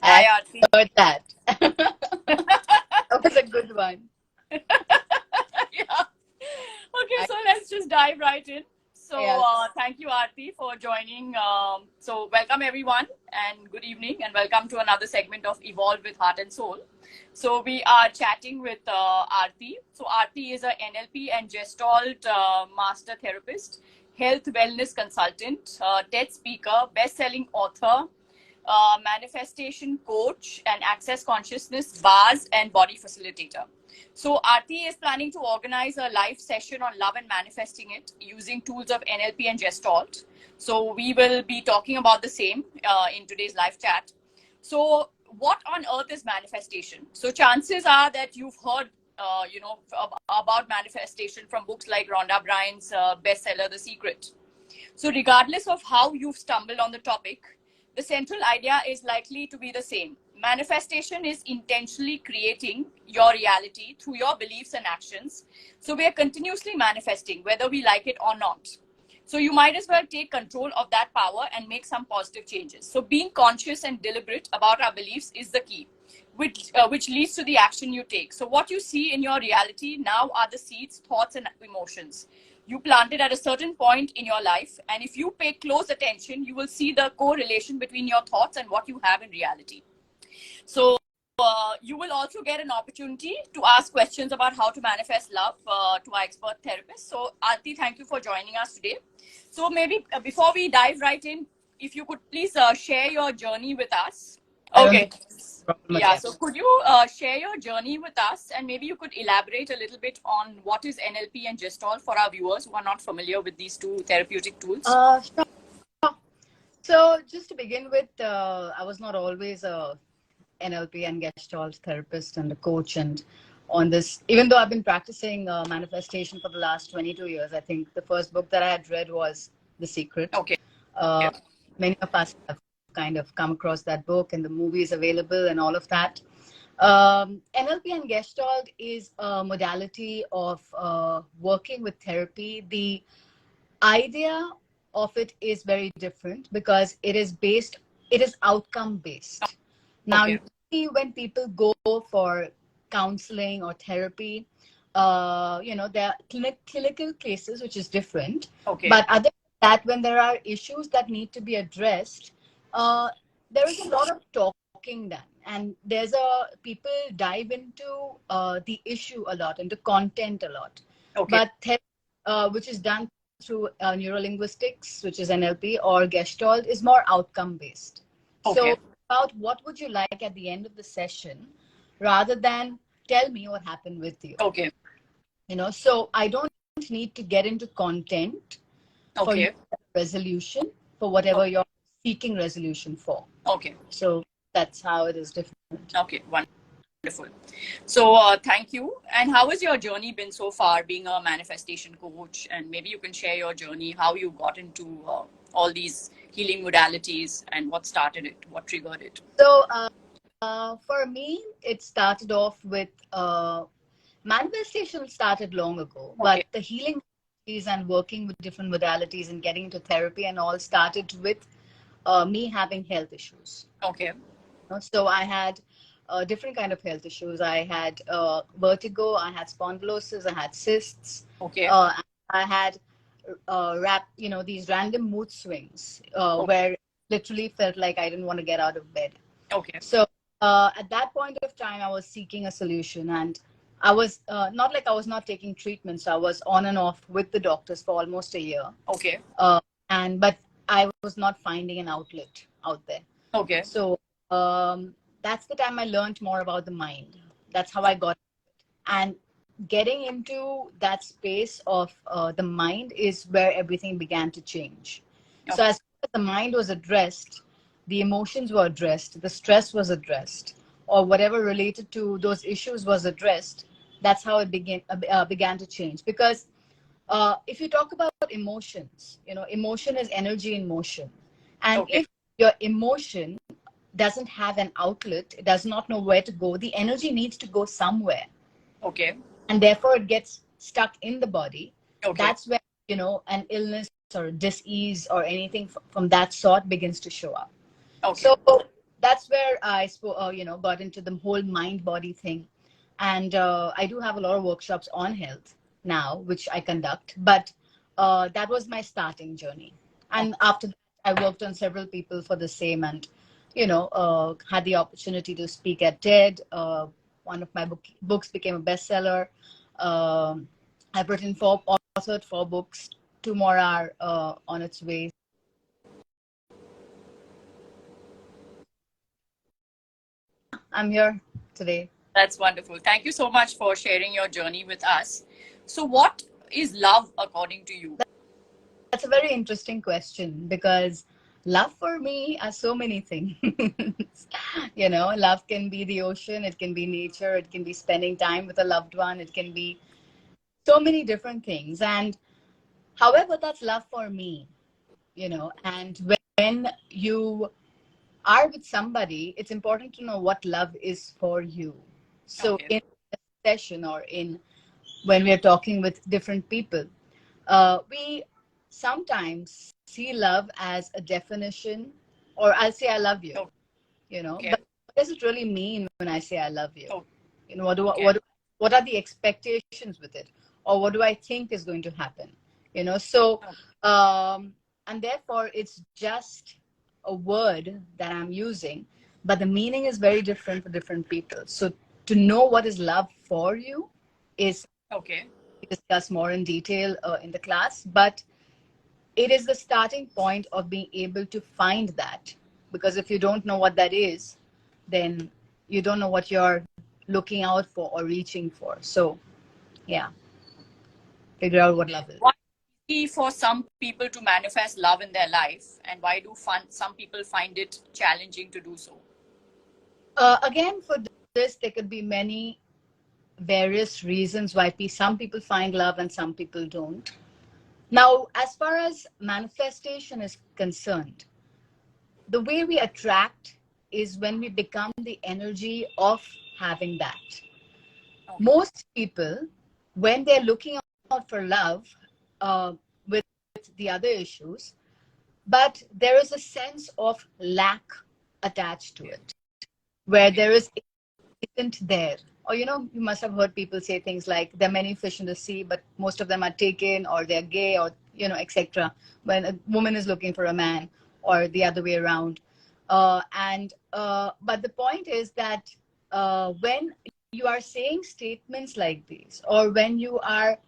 Hi, I Aarti. heard that. That was a good one. Yeah. Okay, I, so let's just dive right in. So, yeah. thank you, Aarti, for joining. So, welcome everyone, and good evening, and welcome to another segment of Evolve with Heart and Soul. So, we are chatting with Aarti. So, Aarti is a NLP and Gestalt master therapist, health wellness consultant, TED speaker, best-selling author, manifestation coach, and access consciousness bars and body facilitator. So Aarti is planning to organize a live session on love and manifesting it using tools of NLP and Gestalt. So we will be talking about the same in today's live chat. So what on earth is manifestation? So chances are that you've heard about manifestation from books like Rhonda Byrne's bestseller, The Secret. So regardless of how you've stumbled on the topic, the central idea is likely to be the same. Manifestation is intentionally creating your reality through your beliefs and actions. So we are continuously manifesting, whether we like it or not. So you might as well take control of that power and make some positive changes. So being conscious and deliberate about our beliefs is the key, which leads to the action you take. So what you see in your reality now are the seeds, thoughts, and emotions you planted at a certain point in your life. And if you pay close attention, you will see the correlation between your thoughts and what you have in reality. So you will also get an opportunity to ask questions about how to manifest love to our expert therapist. So Aarti, thank you for joining us today. So maybe before we dive right in, if you could please share your journey with us. I don't Okay. think it's a problem Yeah, at so could you share your journey with us, and maybe you could elaborate a little bit on what is NLP and Gestalt for our viewers who are not familiar with these two therapeutic tools? all. Sure. So just to begin with, I was not always a NLP and Gestalt therapist and a coach, and on this, even though I've been practicing manifestation for the last 22 years, I think the first book that I had read was The Secret. Okay. Uh, Many of us have kind of come across that book, and the movie is available and all of that. NLP and Gestalt is a modality of working with therapy. The idea of it is very different because it is outcome based. Now, Okay. usually when people go for counseling or therapy, there are clinical cases, which is different. Okay. But other than that, when there are issues that need to be addressed, uh, there is a lot of talking done. And people dive into the issue a lot, into content a lot. Okay. But which is done through neurolinguistics, which is NLP, or Gestalt, is more outcome based. Okay. So about what would you like at the end of the session, rather than tell me what happened with you. Okay. So I don't need to get into content for Okay. your resolution for whatever you're seeking resolution for. Okay. So that's how it is different. Okay. Wonderful. So thank you. And how has your journey been so far, being a manifestation coach? And maybe you can share your journey, how you got into all these healing modalities, and what started it, what triggered it. So for me, it started off with manifestation started long ago, but Okay. the healing and working with different modalities and getting into therapy and all started with me having health issues. Okay. So I had different kind of health issues. I had vertigo, I had spondylosis, I had cysts. Okay. I had these random mood swings Okay. where literally felt like I didn't want to get out of bed. Okay. So at that point of time, I was seeking a solution, and I was not like I was not taking treatments. I was on and off with the doctors for almost a year. Okay. But I was not finding an outlet out there. Okay. So that's the time I learned more about the mind. That's how I got it. And getting into that space of the mind is where everything began to change. Okay. So as soon as the mind was addressed, the emotions were addressed, the stress was addressed, or whatever related to those issues was addressed. That's how it began to change. Because if you talk about emotions, emotion is energy in motion. And Okay. if your emotion doesn't have an outlet, it does not know where to go, the energy needs to go somewhere. Okay. And therefore it gets stuck in the body. Okay. That's where, an illness or dis-ease or anything from that sort begins to show up. Okay. So that's where got into the whole mind body thing. And I do have a lot of workshops on health now, which I conduct. But that was my starting journey. And after that, I worked on several people for the same, and had the opportunity to speak at TED. One of my books became a bestseller. I've written authored 4 books. 2 more are on its way. I'm here today. That's wonderful. Thank you so much for sharing your journey with us. So, what is love according to you? That's a very interesting question, because love for me are so many things. Love can be the ocean, it can be nature, it can be spending time with a loved one, it can be so many different things. And however, that's love for me, and when you are with somebody, it's important to know what love is for you. So in a session, or in when we are talking with different people, we sometimes see love as a definition, or I'll say I love you, but what does it really mean when I say I love you? What are the expectations with it? Or what do I think is going to happen? So, and therefore it's just a word that I'm using, but the meaning is very different for different people. So to know what is love for you is we discuss more in detail in the class, but it is the starting point of being able to find that. Because if you don't know what that is, then you don't know what you're looking out for or reaching for. So yeah, figure out what love is. Why is it for some people to manifest love in their life, and why do some people find it challenging to do so? Again, for this, there could be many various reasons why some people find love and some people don't. Now, as far as manifestation is concerned, the way we attract is when we become the energy of having that. Most people, when they're looking out for love with the other issues, but there is a sense of lack attached to it, where there isn't there. Or, you must have heard people say things like, there are many fish in the sea, but most of them are taken, or they're gay, or, etc. When a woman is looking for a man, or the other way around. But the point is that when you are saying statements like these, or when you are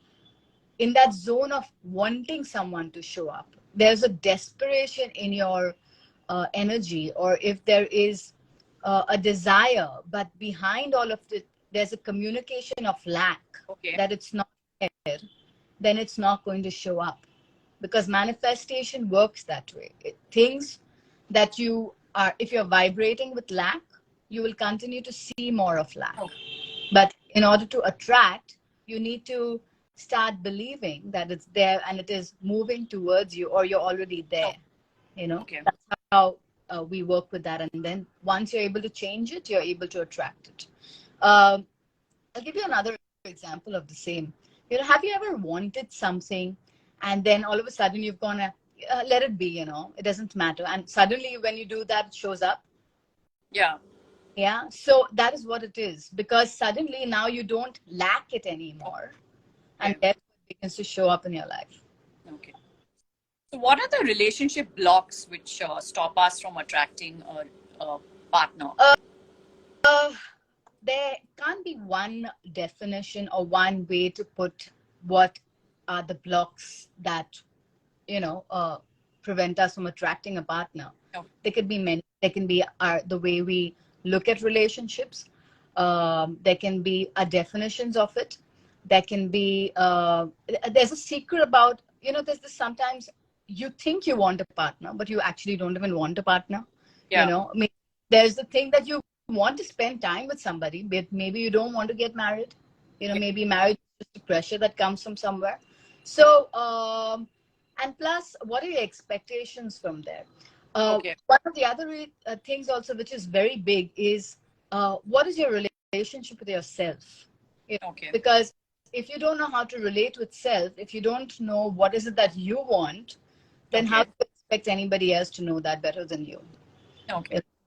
in that zone of wanting someone to show up, there's a desperation in your energy, or if there is a desire, but behind all of it, there's a communication of lack, that it's not there, then it's not going to show up. Because manifestation works that way. Things that you are, if you're vibrating with lack, you will continue to see more of lack. But in order to attract, you need to start believing that it's there and it is moving towards you, or you're already there. That's how we work with that. And then once you're able to change it, you're able to attract it. I'll give you another example of the same. Have you ever wanted something, and then all of a sudden you've gone, let it be, it doesn't matter. And suddenly when you do that, it shows up. Yeah. So that is what it is, because suddenly now you don't lack it anymore. And therefore it begins to show up in your life. So what are the relationship blocks which stop us from attracting a partner? There can't be one definition or one way to put what are the blocks that, prevent us from attracting a partner. There could be many. There can be the way we look at relationships. There can be definitions of it. There can be, there's a secret about, there's this, sometimes you think you want a partner, but you actually don't even want a partner. There's the thing that you want to spend time with somebody, but maybe you don't want to get married. Maybe marriage is just a pressure that comes from somewhere. So, and plus, what are your expectations from there? One of the other things also, which is very big, is what is your relationship with yourself? Because if you don't know how to relate with self, if you don't know what is it that you want, then how do you expect anybody else to know that better than you?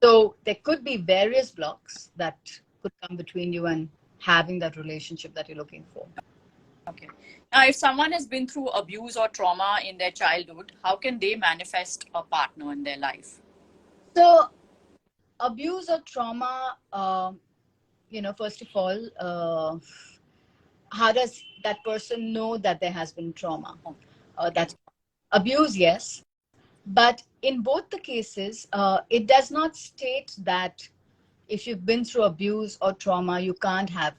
So there could be various blocks that could come between you and having that relationship that you're looking for. Okay. Now, if someone has been through abuse or trauma in their childhood, how can they manifest a partner in their life? So abuse or trauma, first of all, how does that person know that there has been trauma? That's abuse, yes. But in both the cases, it does not state that if you've been through abuse or trauma, you can't have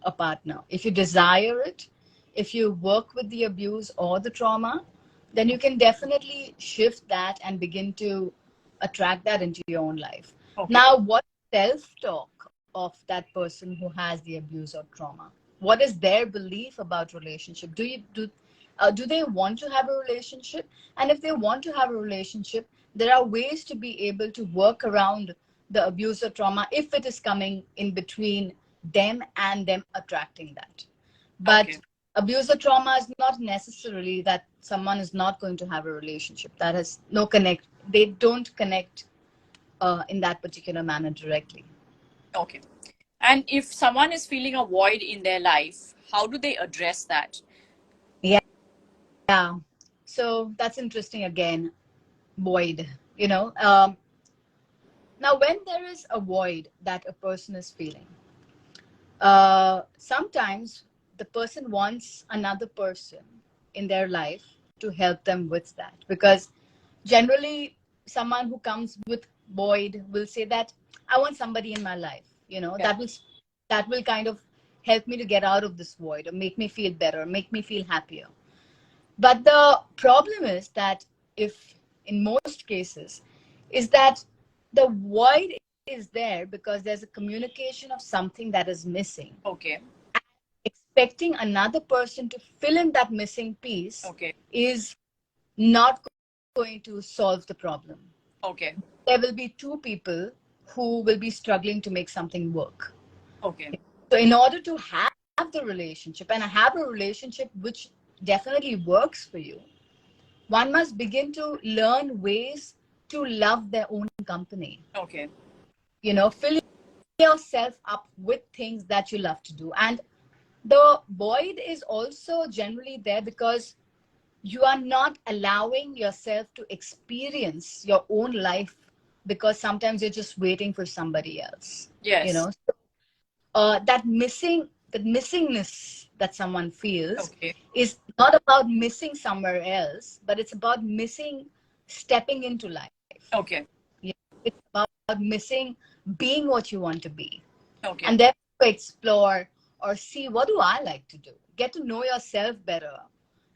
a partner. If you desire it, if you work with the abuse or the trauma, then you can definitely shift that and begin to attract that into your own life. Okay. Now, what self-talk of that person who has the abuse or trauma? What is their belief about relationship? Do they want to have a relationship? And if they want to have a relationship, there are ways to be able to work around the abuse or trauma if it is coming in between them and them attracting that. But Okay. abuse or trauma is not necessarily that someone is not going to have a relationship. That has no connect. They don't connect in that particular manner directly. Okay. And if someone is feeling a void in their life, how do they address that? Yeah. So that's interesting again. Void, Now, when there is a void that a person is feeling, sometimes the person wants another person in their life to help them with that. Because generally, someone who comes with void will say that I want somebody in my life, Yeah. that will kind of help me to get out of this void or make me feel better, make me feel happier. But the problem is that if in most cases is that the void is there because there's a communication of something that is missing. Okay. Expecting another person to fill in that missing piece Okay. is not going to solve the problem. Okay. There will be two people who will be struggling to make something work. Okay. So in order to have the relationship and have a relationship which definitely works for you, one must begin to learn ways to love their own company. Okay. Fill yourself up with things that you love to do. And the void is also generally there because you are not allowing yourself to experience your own life because sometimes you're just waiting for somebody else. Yes. That missingness that someone feels Okay. is not about missing somewhere else, but it's about missing stepping into life. Okay. It's about missing being what you want to be. Okay. And then explore or see, what do I like to do? Get to know yourself better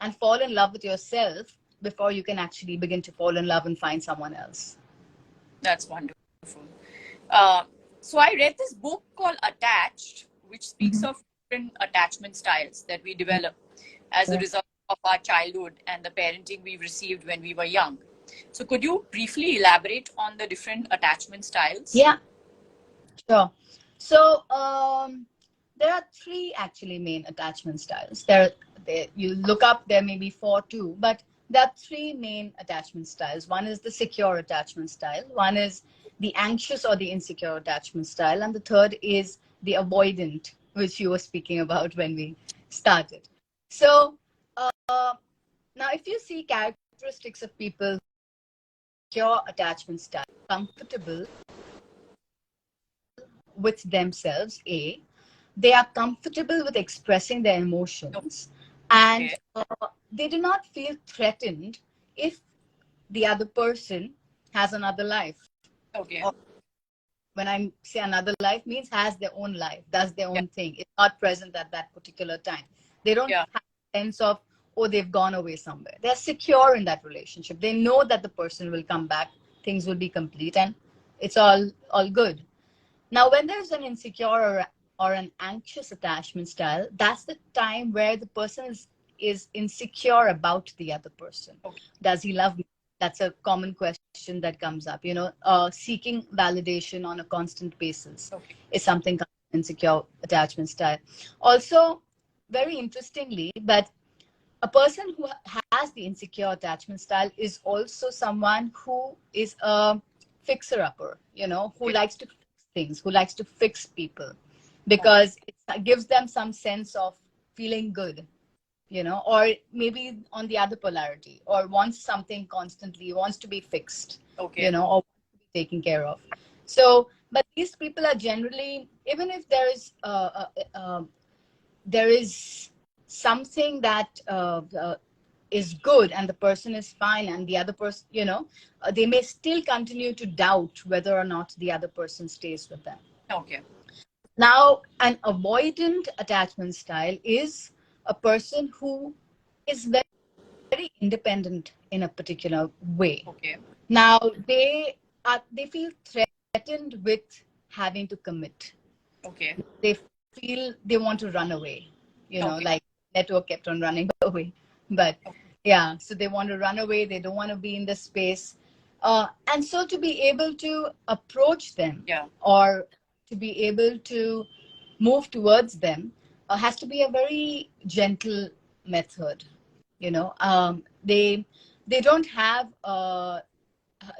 and fall in love with yourself before you can actually begin to fall in love and find someone else. That's wonderful. So I read this book called Attached, which speaks of different attachment styles that we develop as a result of our childhood and the parenting we received when we were young. So could you briefly elaborate on the different attachment styles? Yeah, sure. So there are three actually main attachment styles. You look up, there may be four too, but there are three main attachment styles. One is the secure attachment style. One is the anxious or the insecure attachment style. And the third is the avoidant, which you were speaking about when we started. So now if you see characteristics of people, secure attachment style, comfortable with themselves, they are comfortable with expressing their emotions, and they do not feel threatened if the other person has another life. Okay. Or when I say another life, means has their own life, does their own thing. It's not present at that particular time. They don't have a sense of, oh, they've gone away somewhere. They're secure in that relationship. They know that the person will come back, things will be complete, and it's all good. Now, when there's an insecure or an anxious attachment style, that's the time where the person is insecure about the other person. Okay. Does he love me? That's a common question that comes up. Seeking validation on a constant basis is something insecure attachment style. Also, very interestingly, but a person who has the insecure attachment style is also someone who is a fixer-upper, who Okay. likes to fix things, who likes to fix people, because it gives them some sense of feeling good, or maybe on the other polarity, or wants something constantly, wants to be fixed, Okay. or to be taken care of. So, but these people are generally, even if there is something that is good and the person is fine, and the other person, they may still continue to doubt whether or not the other person stays with them. Okay. Now, an avoidant attachment style is a person who is very independent in a particular way. Okay. Now, they feel threatened with having to commit. Okay. They feel they want to run away, Okay. like network kept on running away. But yeah, so they want to run away. They don't want to be in the space. And so to be able to approach them, Yeah. or to be able to move towards them, has to be a very gentle method. They don't have,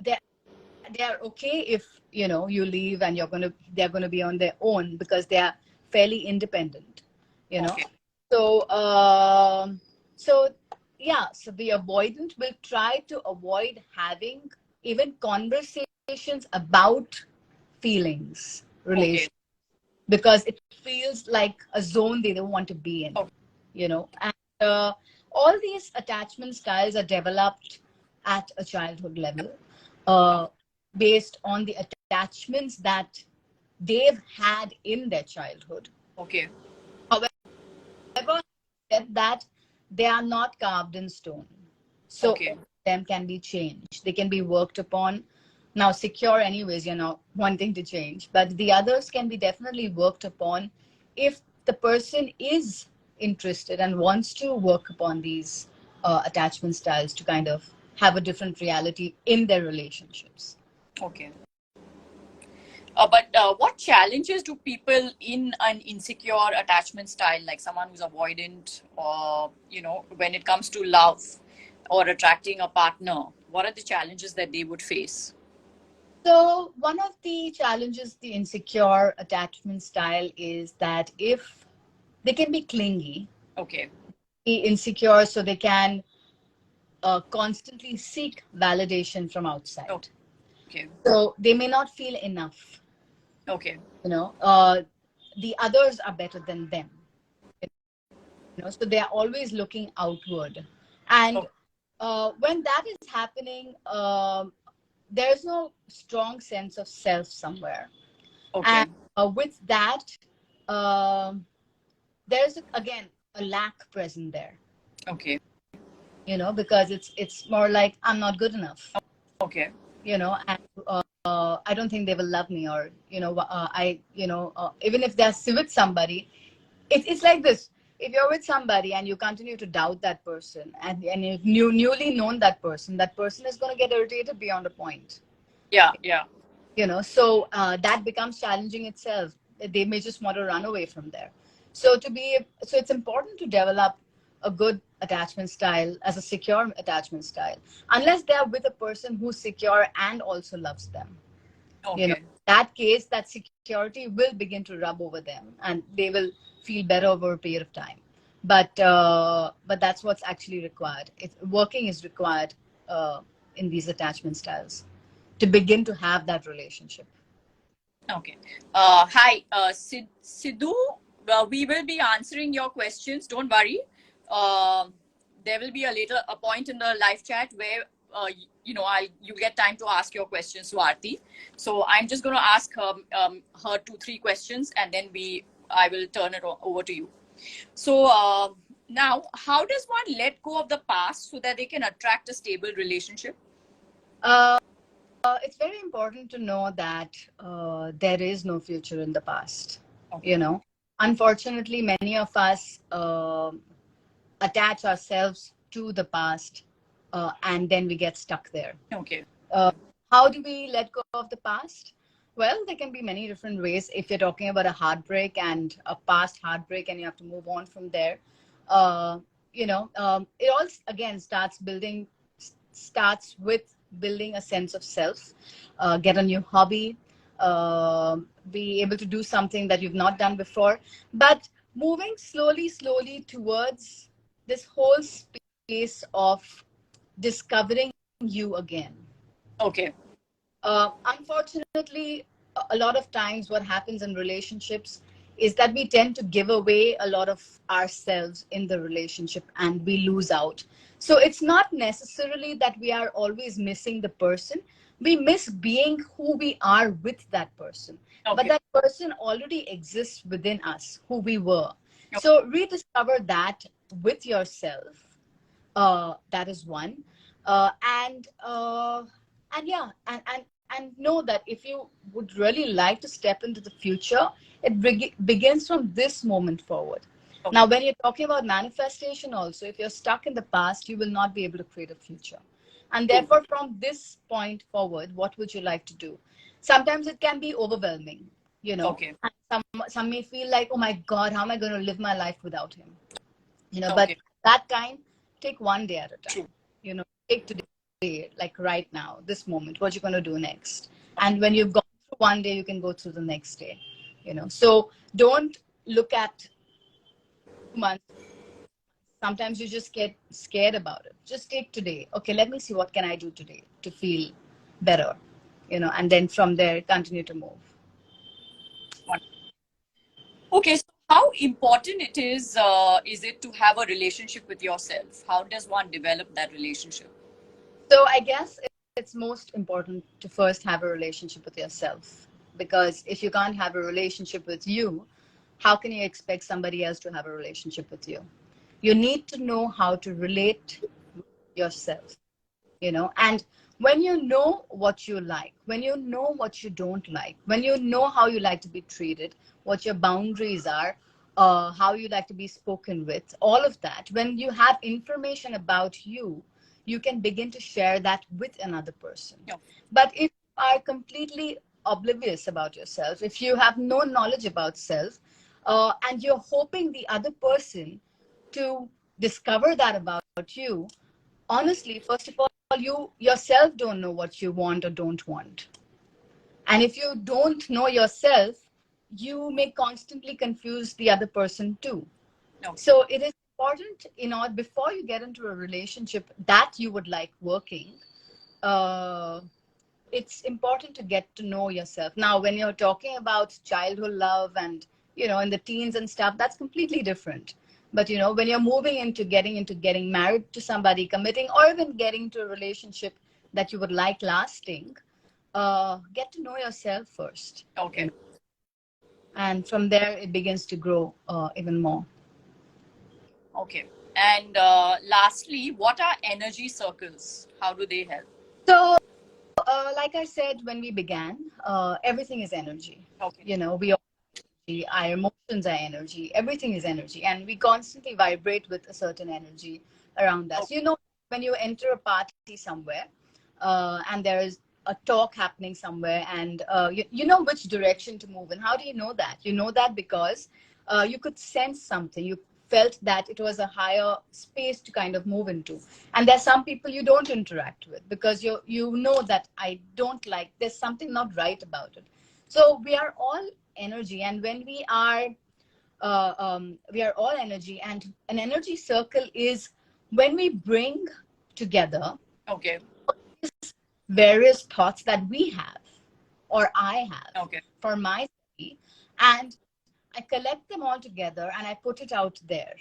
they are okay if you leave and they're going to be on their own, because they are fairly independent, you know Okay. so so yeah, so the avoidant will try to avoid having even conversations about feelings, Okay. relations, because it feels like a zone they don't want to be in, Okay. and all these attachment styles are developed at a childhood level, uh, based on the attachments that they've had in their childhood. Okay. However, said that they are not carved in stone. So all Okay. of them can be changed. They can be worked upon. Now, secure, anyways, you're not wanting to change, but the others can be definitely worked upon if the person is interested and wants to work upon these attachment styles to kind of have a different reality in their relationships. Okay. But what challenges do people in an insecure attachment style, like someone who's avoidant, or when it comes to love or attracting a partner, what are the challenges that they would face? So, one of the challenges the insecure attachment style is that if they can be clingy, Okay. be insecure, so they can constantly seek validation from outside. Okay. So they may not feel enough. Okay. You know, the others are better than them. So they are always looking outward, and Okay. when that is happening, there is no strong sense of self somewhere, and Okay. with that, um there's again a lack present there. Okay. Because it's more like I'm not good enough. Okay. And I don't think they will love me, or even if they're with somebody, it's like this. If you're with somebody and you continue to doubt that person, and you've newly known that person is going to get irritated beyond a point. Yeah. Yeah. So that becomes challenging itself. They may just want to run away from there. So it's important to develop a good attachment style as a secure attachment style, unless they're with a person who's secure and also loves them. Okay. That case, that security will begin to rub over them, and they will feel better over a period of time. But that's what's actually required. Working is required in these attachment styles to begin to have that relationship. Okay. Hi, Sidhu. We will be answering your questions. Don't worry. Um there will be a point in the live chat where you get time to ask your questions to Aarti. So I'm just going to ask her 2-3 questions, and then I will turn it over to you. So now, how does one let go of the past so that they can attract a stable relationship? Uh, it's very important to know that there is no future in the past. Okay. You know, Unfortunately, many of us attach ourselves to the past, and then we get stuck there. Okay. Uh, how do we let go of the past? Well, there can be many different ways. If you're talking about a heartbreak and a past heartbreak, and you have to move on from there, it all again starts with building a sense of self, get a new hobby, be able to do something that you've not done before, but moving slowly towards this whole space of discovering you again. Okay. Unfortunately, a lot of times what happens in relationships is that we tend to give away a lot of ourselves in the relationship and we lose out. So it's not necessarily that we are always missing the person. We miss being who we are with that person. Okay. But that person already exists within us, who we were. So rediscover that with yourself. That is one. Uh, and uh, and yeah, and know that if you would really like to step into the future, it begins from this moment forward. Okay. Now, when you're talking about manifestation also, if you're stuck in the past, you will not be able to create a future. And therefore, from this point forward, what would you like to do? Sometimes it can be overwhelming, you know. Okay. And some may feel like, oh my God, how am I going to live my life without him? You know, Okay. but that time, take one day at a time. True. You know, take today, like right now, this moment, what you're going to do next. And when you've gone through one day, you can go through the next day. You know, so don't look at 2 months. Sometimes you just get scared about it. Just take today. Okay, let me see what can I do today to feel better. You know, and then from there, continue to move. Okay, so how important is it to have a relationship with yourself? How does one develop that relationship? So I guess it's most important to first have a relationship with yourself, because if you can't have a relationship with you, how can you expect somebody else to have a relationship with you? You need to know how to relate with yourself, you know, and when you know what you like, when you know what you don't like, when you know how you like to be treated, what your boundaries are, how you like to be spoken with, all of that, when you have information about you, you can begin to share that with another person. Yeah. But if you are completely oblivious about yourself, if you have no knowledge about self, and you're hoping the other person to discover that about you, honestly, first of all, you yourself don't know what you want or don't want. And if you don't know yourself, you may constantly confuse the other person too. No. So it is important, you know, before you get into a relationship that you would like working, uh, it's important to get to know yourself. Now, when you're talking about childhood love and, you know, in the teens and stuff, that's completely different. But, you know, when you're moving into getting married to somebody, committing, or even getting to a relationship that you would like lasting, get to know yourself first. Okay. You know? And from there, it begins to grow even more. Okay. And lastly, what are energy circles? How do they help? So, like I said, when we began, everything is energy. Okay. You know, we all, our emotions are energy. Everything is energy, and we constantly vibrate with a certain energy around us. Okay. You know, when you enter a party somewhere, and there is a talk happening somewhere, and you know which direction to move. And how do you know that? You know that because you could sense something. You felt that it was a higher space to kind of move into. And there's some people you don't interact with because you know that I don't like, there's something not right about it. So we are all energy, and when we are all energy, and an energy circle is when we bring together Okay. various thoughts that we have or I have Okay. for my study, and I collect them all together and I put it out there,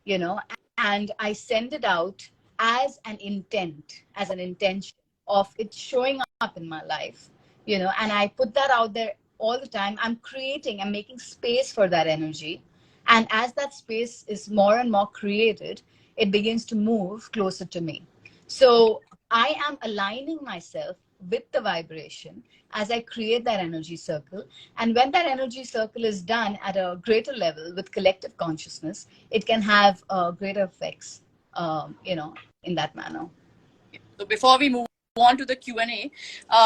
you know, and I send it out as an intent, as an intention of it showing up in my life, you know, and I put that out there all the time. I'm making space for that energy. And as that space is more and more created, it begins to move closer to me. So I am aligning myself with the vibration as I create that energy circle. And when that energy circle is done at a greater level with collective consciousness, it can have greater effects, you know, in that manner. So before we move on to the Q&A,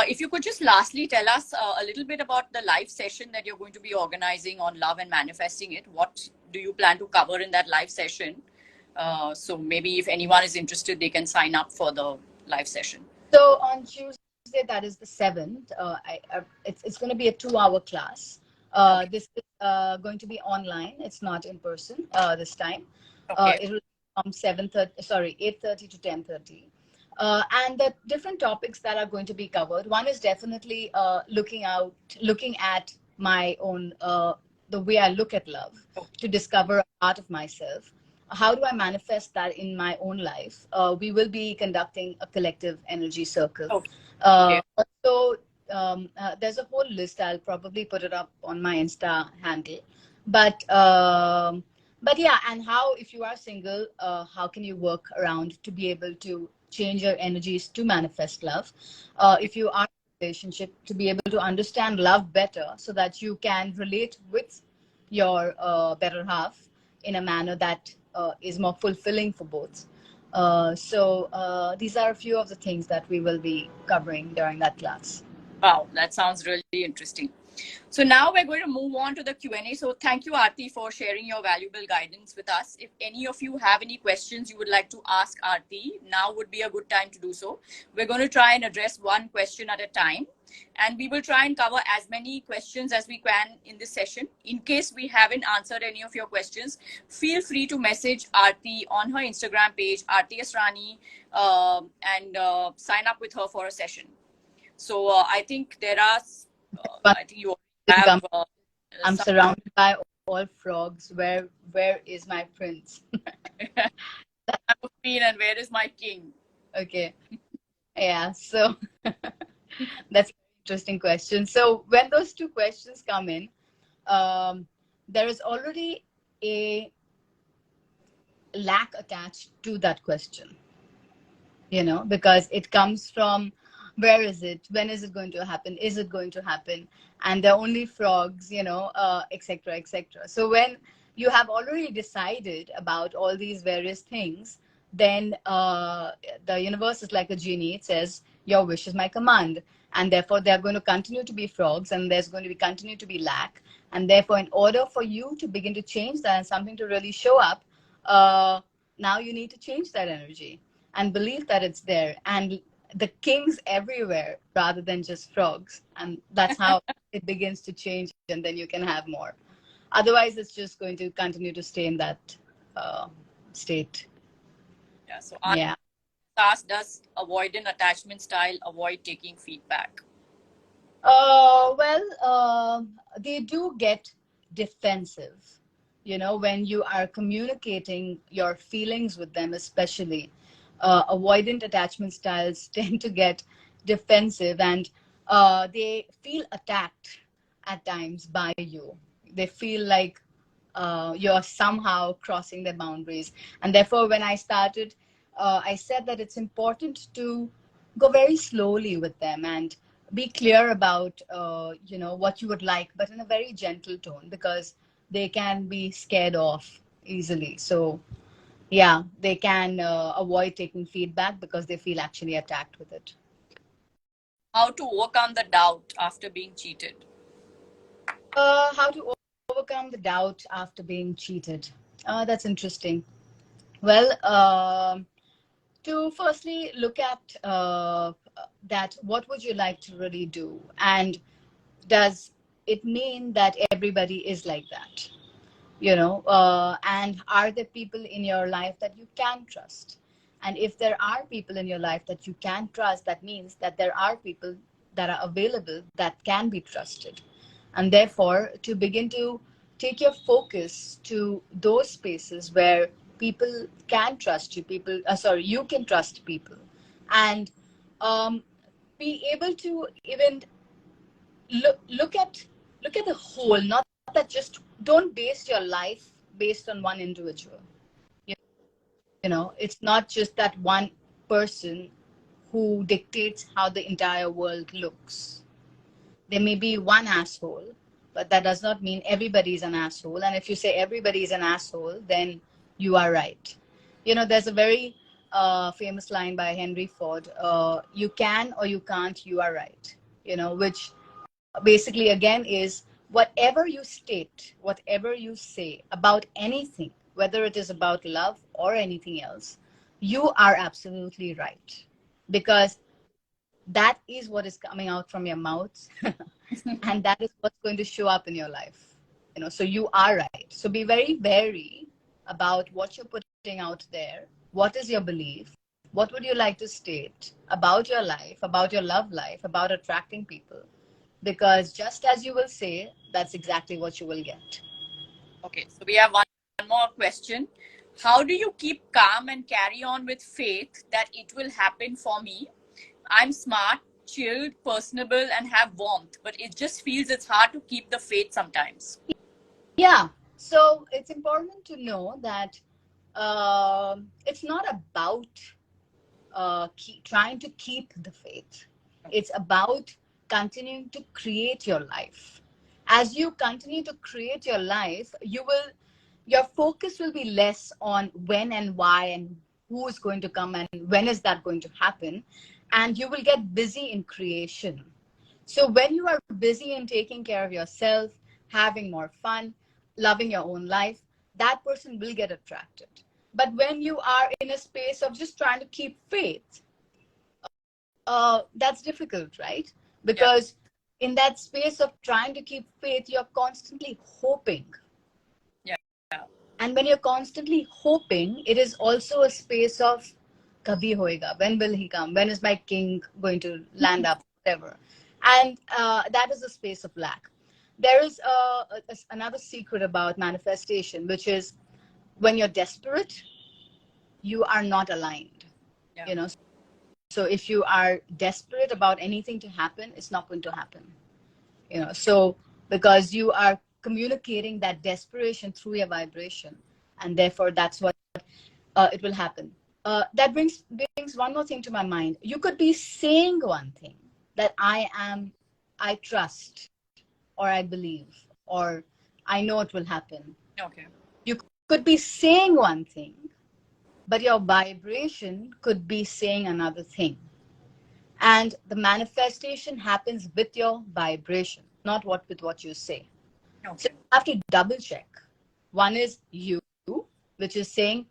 if you could just lastly tell us a little bit about the live session that you're going to be organizing on love and manifesting it. What do you plan to cover in that live session? So maybe if anyone is interested, they can sign up for the live session. So on Tuesday, that is the 7th, it's going to be a 2-hour class. Okay. This is going to be online. It's not in person this time. Okay. It will be from 7:30, sorry, 8:30 to 10:30. And the different topics that are going to be covered. One is definitely looking at my own, the way I look at love, to discover a part of myself. How do I manifest that in my own life? We will be conducting a collective energy circle. Okay. Okay. Also, there's a whole list. I'll probably put it up on my Insta handle. But but yeah, and how, if you are single, how can you work around to be able to change your energies to manifest love? If you are in a relationship, to be able to understand love better so that you can relate with your better half in a manner that is more fulfilling for both. So these are a few of the things that we will be covering during that class. Wow, that sounds really interesting. So now we're going to move on to the Q&A. So thank you, Aarti, for sharing your valuable guidance with us. If any of you have any questions you would like to ask Aarti, now would be a good time to do so. We're going to try and address one question at a time. And we will try and cover as many questions as we can in this session. In case we haven't answered any of your questions, feel free to message Aarti on her Instagram page, ARTI ASRANI, and sign up with her for a session. So I think there are, I think you have I'm some surrounded by all frogs. Where is my prince? queen and where is my king? Okay. Yeah. So that's an interesting question. So when those two questions come in, there is already a lack attached to that question, because it comes from, where is it, when is it going to happen, is it going to happen, and they're only frogs, etc., etc. So when you have already decided about all these various things, then the universe is like a genie. It says, your wish is my command, and therefore they're going to continue to be frogs, and there's going to be continue to be lack. And therefore, in order for you to begin to change that and something to really show up, now you need to change that energy and believe that it's there, and the kings everywhere rather than just frogs. And that's how it begins to change, and then you can have more. Otherwise, it's just going to continue to stay in that state. Yeah. So Yeah. asked, does avoidant attachment style avoid taking feedback? They do get defensive, when you are communicating your feelings with them, especially. Avoidant attachment styles tend to get defensive, and they feel attacked at times by you. They feel like you're somehow crossing their boundaries. And therefore, when I started, I said that it's important to go very slowly with them and be clear about, what you would like, but in a very gentle tone, because they can be scared off easily. So, yeah, they can avoid taking feedback because they feel actually attacked with it. How to overcome the doubt after being cheated? How to overcome the doubt after being cheated? That's interesting. Well, to firstly look at that, what would you like to really do? And does it mean that everybody is like that? And are there people in your life that you can trust? And if there are people in your life that you can trust, that means that there are people that are available that can be trusted. And therefore, to begin to take your focus to those spaces where people can trust you, you can trust people, and um, be able to even look at the whole, not that, just don't base your life based on one individual. It's not just that one person who dictates how the entire world looks. There may be one asshole, but that does not mean everybody is an asshole. And if you say everybody is an asshole, then you are right. There's a very famous line by Henry Ford: you can or you can't, you are right. Which basically, again, is whatever you state, whatever you say about anything, whether it is about love or anything else, you are absolutely right. Because that is what is coming out from your mouth. And that is what's going to show up in your life. So you are right. So be very wary about what you're putting out there. What is your belief? What would you like to state about your life, about your love life, about attracting people? Because just as you will say, that's exactly what you will get. Okay, so we have one more question. How do you keep calm and carry on with faith that it will happen for me? I'm smart, chilled, personable, and have warmth, but it just feels it's hard to keep the faith sometimes. Yeah. So it's important to know that it's not about trying to keep the faith. It's about continuing to create your life. As you continue to create your life, your focus will be less on when and why and who is going to come and when is that going to happen, and you will get busy in creation. So when you are busy in taking care of yourself, having more fun, loving your own life, that person will get attracted. But when you are in a space of just trying to keep faith, that's difficult, right? Because in that space of trying to keep faith, you're constantly hoping. Yeah. And when you're constantly hoping, it is also a space of kabhi hoega. When will he come? When is my king going to land up? Whatever. And that is a space of lack. There is another secret about manifestation, which is when you're desperate, you are not aligned. Yeah. So if you are desperate about anything to happen, it's not going to happen. So because you are communicating that desperation through your vibration, and therefore that's what it will happen. That brings one more thing to my mind. You could be saying one thing, that I trust, or I believe, or I know it will happen. Okay. You could be saying one thing, but your vibration could be saying another thing. And the manifestation happens with your vibration, not with what you say. Okay. So you have to double check. One is you, which is saying,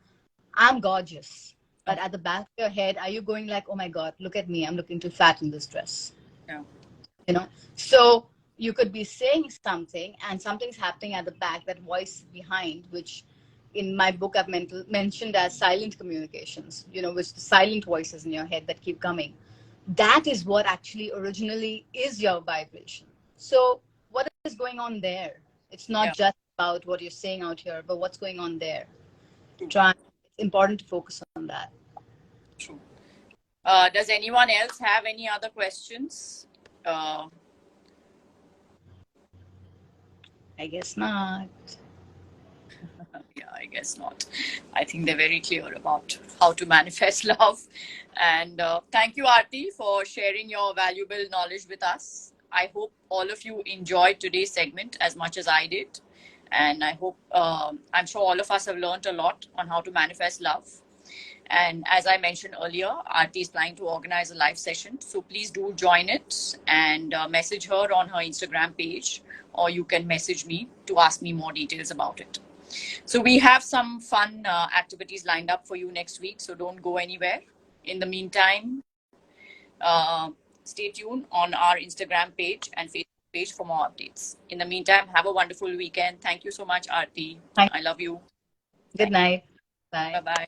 I'm gorgeous. But at the back of your head, are you going like, oh my God, look at me, I'm looking too fat in this dress? Yeah. So you could be saying something and something's happening at the back, that voice behind, which in my book I've mentioned as silent communications, which the silent voices in your head that keep coming. That is what actually originally is your vibration. So what is going on there? It's not just about what you're saying out here, but what's going on there. It's important to focus on that. True. Does anyone else have any other questions? I guess not. Yeah, I guess not. I think they're very clear about how to manifest love. And thank you, Aarti, for sharing your valuable knowledge with us. I hope all of you enjoyed today's segment as much as I did. And I hope, I'm sure all of us have learned a lot on how to manifest love. And as I mentioned earlier, Aarti is planning to organize a live session. So please do join it and message her on her Instagram page, or you can message me to ask me more details about it. So we have some fun activities lined up for you next week. So don't go anywhere. In the meantime, stay tuned on our Instagram page and Facebook page for more updates. In the meantime, have a wonderful weekend. Thank you so much, Aarti. I love you. Good night. Bye. Bye-bye.